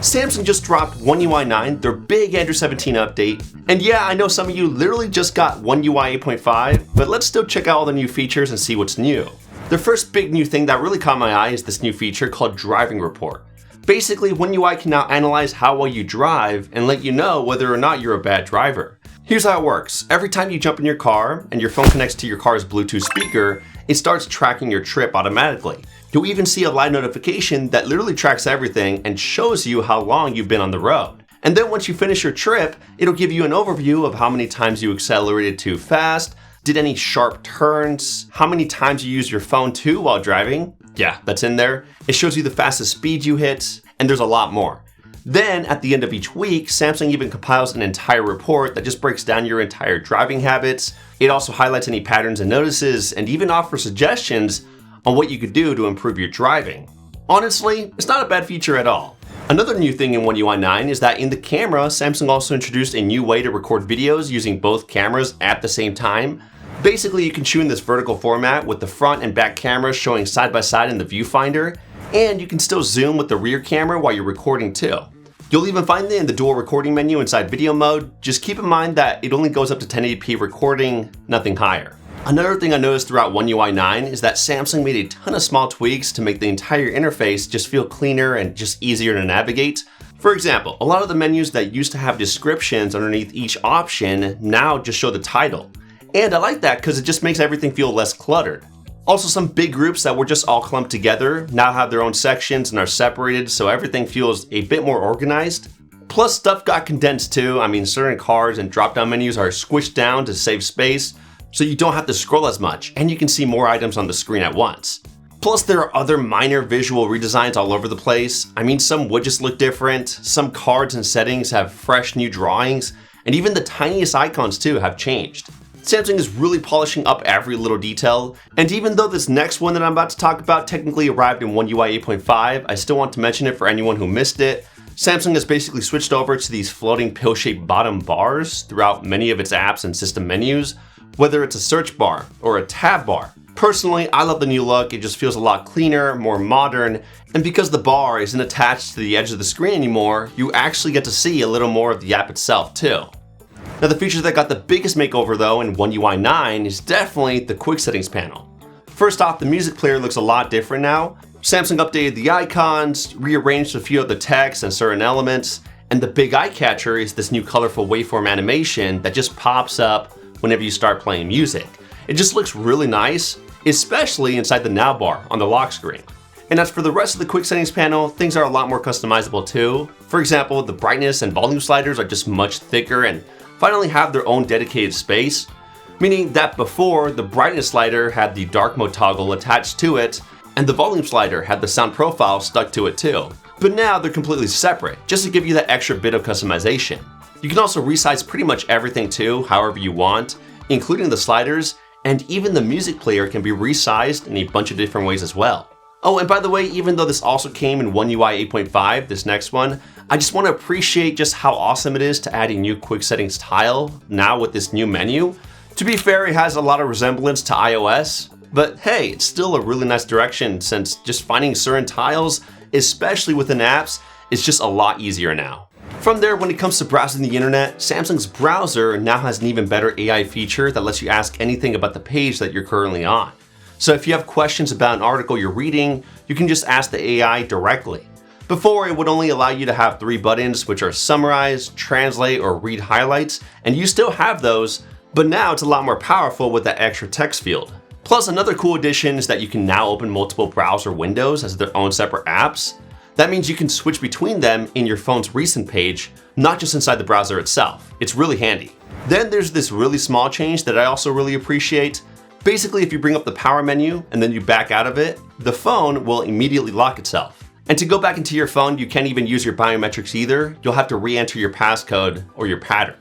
Samsung just dropped One UI 9, their big Android 17 update. And yeah, I know some of you literally just got One UI 8.5, but let's still check out all the new features and see what's new. The first big new thing that really caught my eye is this new feature called Driving Report. Basically, One UI can now analyze how well you drive and let you know whether or not you're a bad driver. Here's how it works. Every time you jump in your car and your phone connects to your car's Bluetooth speaker, it starts tracking your trip automatically. You'll even see a live notification that literally tracks everything and shows you how long you've been on the road. And then once you finish your trip, it'll give you an overview of how many times you accelerated too fast, did any sharp turns, how many times you used your phone too while driving. Yeah, that's in there. It shows you the fastest speed you hit, and there's a lot more. Then, at the end of each week, Samsung even compiles an entire report that just breaks down your entire driving habits. It also highlights any patterns and notices, and even offers suggestions on what you could do to improve your driving. Honestly, it's not a bad feature at all. Another new thing in One UI 9 is that in the camera, Samsung also introduced a new way to record videos using both cameras at the same time. Basically, you can shoot in this vertical format with the front and back cameras showing side by side in the viewfinder, and you can still zoom with the rear camera while you're recording too. You'll even find it in the dual recording menu inside video mode. Just keep in mind that it only goes up to 1080p recording, nothing higher. Another thing I noticed throughout One UI 9 is that Samsung made a ton of small tweaks to make the entire interface just feel cleaner and just easier to navigate. For example, a lot of the menus that used to have descriptions underneath each option now just show the title. And I like that because it just makes everything feel less cluttered. Also, some big groups that were just all clumped together now have their own sections and are separated, so everything feels a bit more organized. Plus, stuff got condensed too. I mean, certain cards and drop-down menus are squished down to save space, so you don't have to scroll as much, and you can see more items on the screen at once. Plus, there are other minor visual redesigns all over the place. I mean, some widgets look different, some cards and settings have fresh new drawings, and even the tiniest icons too have changed. Samsung is really polishing up every little detail, and even though this next one that I'm about to talk about technically arrived in One UI 8.5, I still want to mention it for anyone who missed it. Samsung has basically switched over to these floating pill-shaped bottom bars throughout many of its apps and system menus, whether it's a search bar or a tab bar. Personally, I love the new look. It just feels a lot cleaner, more modern, and because the bar isn't attached to the edge of the screen anymore, you actually get to see a little more of the app itself too. Now, the feature that got the biggest makeover though in One UI 9 is definitely the quick settings panel. First off, the music player looks a lot different now. Samsung updated the icons, rearranged a few of the text and certain elements, and the big eye catcher is this new colorful waveform animation that just pops up whenever you start playing music. It just looks really nice, especially inside the now bar on the lock screen. And as for the rest of the quick settings panel, things are a lot more customizable too. For example, the brightness and volume sliders are just much thicker and finally have their own dedicated space, meaning that before the brightness slider had the dark mode toggle attached to it, and the volume slider had the sound profile stuck to it too. But now they're completely separate, just to give you that extra bit of customization. You can also resize pretty much everything too, however you want, including the sliders, and even the music player can be resized in a bunch of different ways as well. Oh, and by the way, even though this also came in One UI 8.5, this next one, I just want to appreciate just how awesome it is to add a new quick settings tile now with this new menu. To be fair, it has a lot of resemblance to iOS, but hey, it's still a really nice direction since just finding certain tiles, especially within apps, is just a lot easier now. From there, when it comes to browsing the internet, Samsung's browser now has an even better AI feature that lets you ask anything about the page that you're currently on. So if you have questions about an article you're reading, you can just ask the AI directly. Before, it would only allow you to have 3 buttons, which are summarize, translate, or read highlights, and you still have those, but now it's a lot more powerful with that extra text field. Plus, another cool addition is that you can now open multiple browser windows as their own separate apps. That means you can switch between them in your phone's recent page, not just inside the browser itself. It's really handy. Then there's this really small change that I also really appreciate. Basically, if you bring up the power menu and then you back out of it, the phone will immediately lock itself. And to go back into your phone, you can't even use your biometrics either. You'll have to re-enter your passcode or your pattern.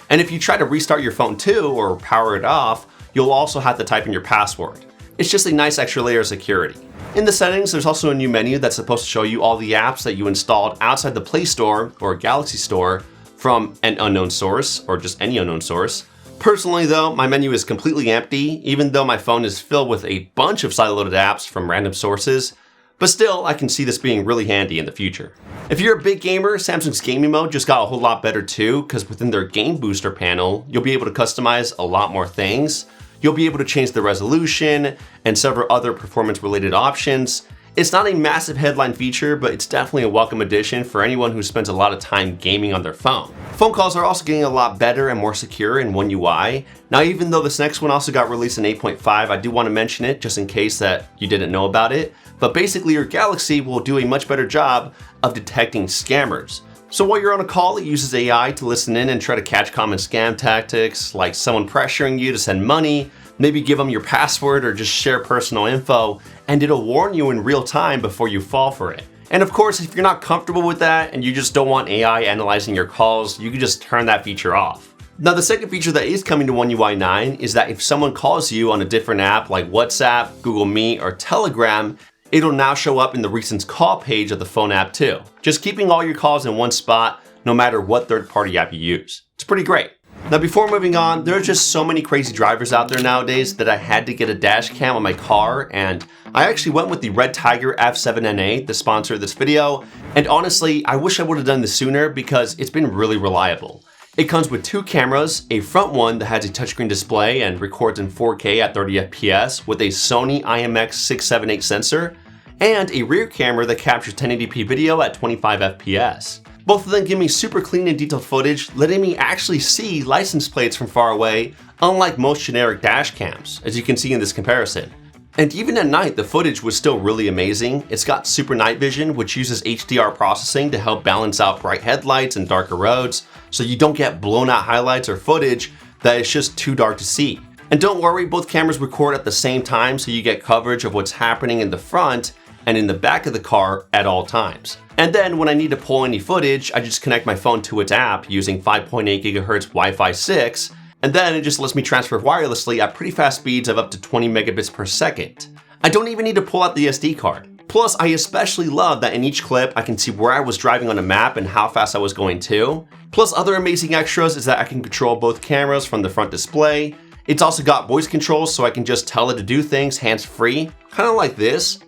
And if you try to restart your phone too or power it off, you'll also have to type in your password. It's just a nice extra layer of security. In the settings, there's also a new menu that's supposed to show you all the apps that you installed outside the Play Store or Galaxy Store from an unknown source or just any unknown source. Personally though, my menu is completely empty, even though my phone is filled with a bunch of sideloaded apps from random sources. But still, I can see this being really handy in the future. If you're a big gamer, Samsung's gaming mode just got a whole lot better too, because within their Game Booster panel, you'll be able to customize a lot more things. You'll be able to change the resolution and several other performance-related options. It's not a massive headline feature, but it's definitely a welcome addition for anyone who spends a lot of time gaming on their phone. Phone calls are also getting a lot better and more secure in One UI. Now, even though this next one also got released in 8.5, I do want to mention it just in case that you didn't know about it. But basically, your Galaxy will do a much better job of detecting scammers. So while you're on a call, it uses AI to listen in and try to catch common scam tactics, like someone pressuring you to send money, maybe give them your password or just share personal info, and it'll warn you in real time before you fall for it. And of course, if you're not comfortable with that and you just don't want AI analyzing your calls, you can just turn that feature off. Now, the second feature that is coming to One UI 9 is that if someone calls you on a different app like WhatsApp, Google Meet, or Telegram, it'll now show up in the recent call page of the phone app too, just keeping all your calls in one spot no matter what third-party app you use. It's pretty great. Now, before moving on, there are just so many crazy drivers out there nowadays that I had to get a dash cam on my car, and I actually went with the Redtiger F7NA, the sponsor of this video, and honestly, I wish I would have done this sooner because it's been really reliable. It comes with two cameras, a front one that has a touchscreen display and records in 4K at 30 FPS with a Sony IMX678 sensor, and a rear camera that captures 1080p video at 25 FPS. Both of them give me super clean and detailed footage, letting me actually see license plates from far away, unlike most generic dash cams, as you can see in this comparison. And even at night, the footage was still really amazing. It's got super night vision, which uses HDR processing to help balance out bright headlights and darker roads, so you don't get blown out highlights or footage that is just too dark to see. And don't worry, both cameras record at the same time, so you get coverage of what's happening in the front and in the back of the car at all times. And then when I need to pull any footage, I just connect my phone to its app using 5.8 GHz Wi-Fi 6, and then it just lets me transfer wirelessly at pretty fast speeds of up to 20 megabits per second. I don't even need to pull out the SD card. Plus, I especially love that in each clip, I can see where I was driving on a map and how fast I was going too. Plus, other amazing extras is that I can control both cameras from the front display. It's also got voice control, so I can just tell it to do things hands-free, kind of like this.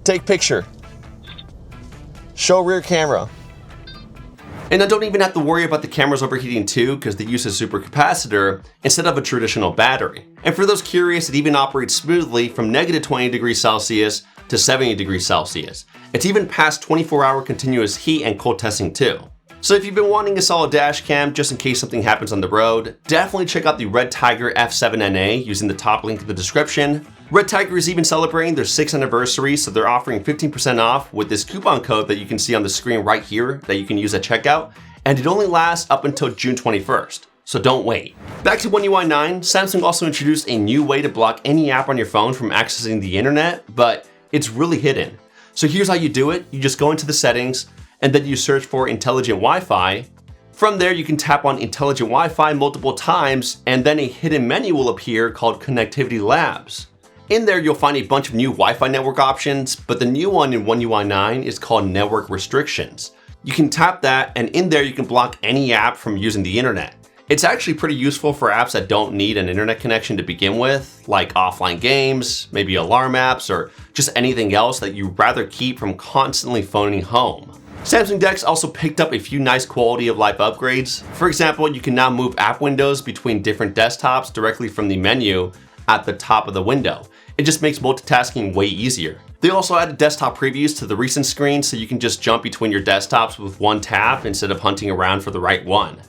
Take picture. Show rear camera. And I don't even have to worry about the cameras overheating too, because they use a supercapacitor instead of a traditional battery. And for those curious, it even operates smoothly from negative 20 degrees Celsius to 70 degrees Celsius. It's even past 24-hour continuous heat and cold testing too. So if you've been wanting a solid dash cam just in case something happens on the road, definitely check out the Redtiger F7NA using the top link in the description. Redtiger is even celebrating their 6th anniversary, so they're offering 15% off with this coupon code that you can see on the screen right here that you can use at checkout, and it only lasts up until June 21st, so don't wait. Back to One UI 9, Samsung also introduced a new way to block any app on your phone from accessing the internet, but it's really hidden. So here's how you do it. You just go into the settings, and then you search for Intelligent Wi-Fi. From there, you can tap on Intelligent Wi-Fi multiple times, and then a hidden menu will appear called Connectivity Labs. In there, you'll find a bunch of new Wi-Fi network options, but the new one in One UI 9 is called Network Restrictions. You can tap that, and in there you can block any app from using the internet. It's actually pretty useful for apps that don't need an internet connection to begin with, like offline games, maybe alarm apps, or just anything else that you'd rather keep from constantly phoning home. Samsung DeX also picked up a few nice quality of life upgrades. For example, you can now move app windows between different desktops directly from the menu at the top of the window. It just makes multitasking way easier. They also added desktop previews to the recent screen, so you can just jump between your desktops with one tap instead of hunting around for the right one.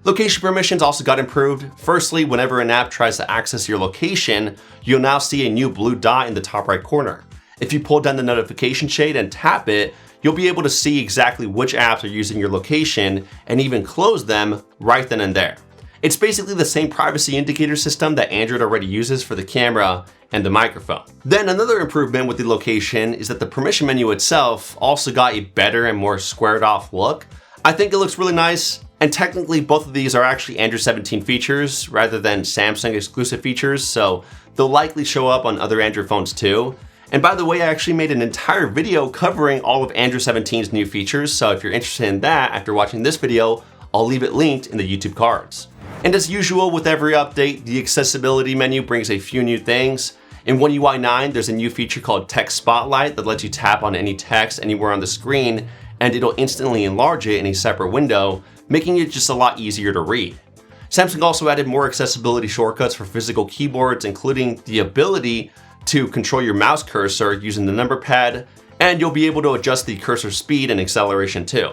Location permissions also got improved. Firstly, whenever an app tries to access your location, you'll now see a new blue dot in the top right corner. If you pull down the notification shade and tap it, you'll be able to see exactly which apps are using your location and even close them right then and there. It's basically the same privacy indicator system that Android already uses for the camera and the microphone. Then another improvement with the location is that the permission menu itself also got a better and more squared off look. I think it looks really nice, and technically both of these are actually Android 17 features rather than Samsung exclusive features, so they'll likely show up on other Android phones too. And by the way, I actually made an entire video covering all of Android 17's new features, so if you're interested in that after watching this video, I'll leave it linked in the YouTube cards. And as usual with every update, the accessibility menu brings a few new things. In One UI 9, there's a new feature called Text Spotlight that lets you tap on any text anywhere on the screen and it'll instantly enlarge it in a separate window, making it just a lot easier to read. Samsung also added more accessibility shortcuts for physical keyboards, including the ability to control your mouse cursor using the number pad, and you'll be able to adjust the cursor speed and acceleration too.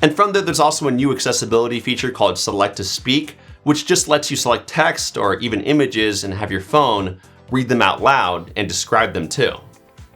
And from there's also a new accessibility feature called Select to Speak, which just lets you select text or even images and have your phone read them out loud and describe them too.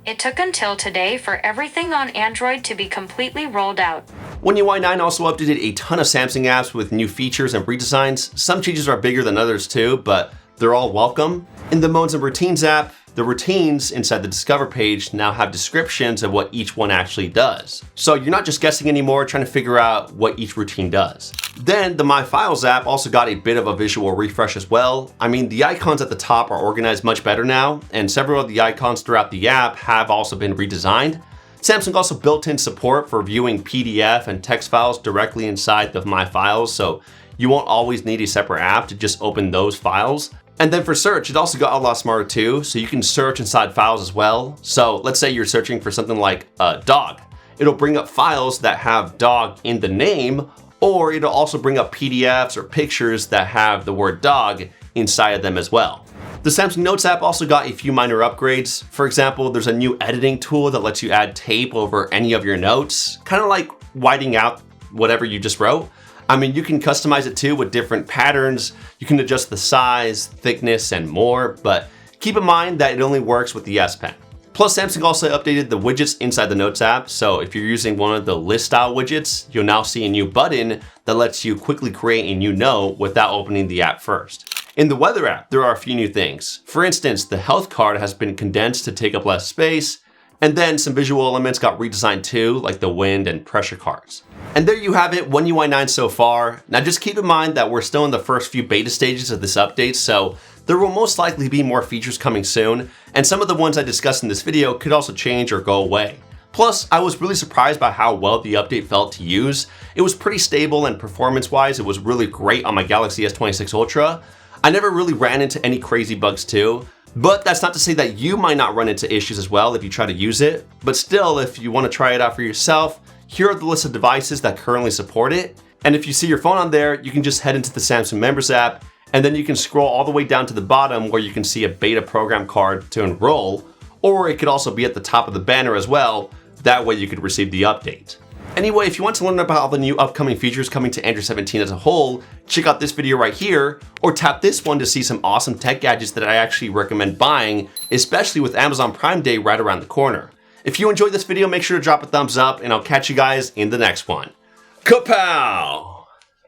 It took until today for everything on Android to be completely rolled out. One UI 9 also updated a ton of Samsung apps with new features and redesigns. Some changes are bigger than others too, but they're all welcome. In the Modes and Routines app, the routines inside the Discover page now have descriptions of what each one actually does. So you're not just guessing anymore, trying to figure out what each routine does. Then the My Files app also got a bit of a visual refresh as well. I mean, the icons at the top are organized much better now, and several of the icons throughout the app have also been redesigned. Samsung also built in support for viewing PDF and text files directly inside the My Files, so you won't always need a separate app to just open those files. And then for search, it also got a lot smarter too, so you can search inside files as well. So let's say you're searching for something like dog. It'll bring up files that have dog in the name, or it'll also bring up PDFs or pictures that have the word dog inside of them as well. The Samsung Notes app also got a few minor upgrades. For example, there's a new editing tool that lets you add tape over any of your notes, kind of like whiting out whatever you just wrote. I mean, you can customize it too with different patterns. You can adjust the size, thickness, and more, but keep in mind that it only works with the S Pen. Plus, Samsung also updated the widgets inside the Notes app, so if you're using one of the list style widgets, you'll now see a new button that lets you quickly create a new note without opening the app first. In the Weather app, there are a few new things. For instance, the health card has been condensed to take up less space, and then some visual elements got redesigned too, like the wind and pressure cards. And there you have it, One UI 9 so far. Now just keep in mind that we're still in the first few beta stages of this update, so there will most likely be more features coming soon, and some of the ones I discussed in this video could also change or go away. Plus, I was really surprised by how well the update felt to use. It was pretty stable, and performance-wise, it was really great on my Galaxy S26 Ultra. I never really ran into any crazy bugs too, but that's not to say that you might not run into issues as well if you try to use it. But still, if you want to try it out for yourself, here are the list of devices that currently support it. And if you see your phone on there, you can just head into the Samsung Members app, and then you can scroll all the way down to the bottom where you can see a beta program card to enroll, or it could also be at the top of the banner as well. That way you could receive the update. Anyway, if you want to learn about all the new upcoming features coming to Android 17 as a whole, check out this video right here, or tap this one to see some awesome tech gadgets that I actually recommend buying, especially with Amazon Prime Day right around the corner. If you enjoyed this video, make sure to drop a thumbs up, and I'll catch you guys in the next one. Kapow!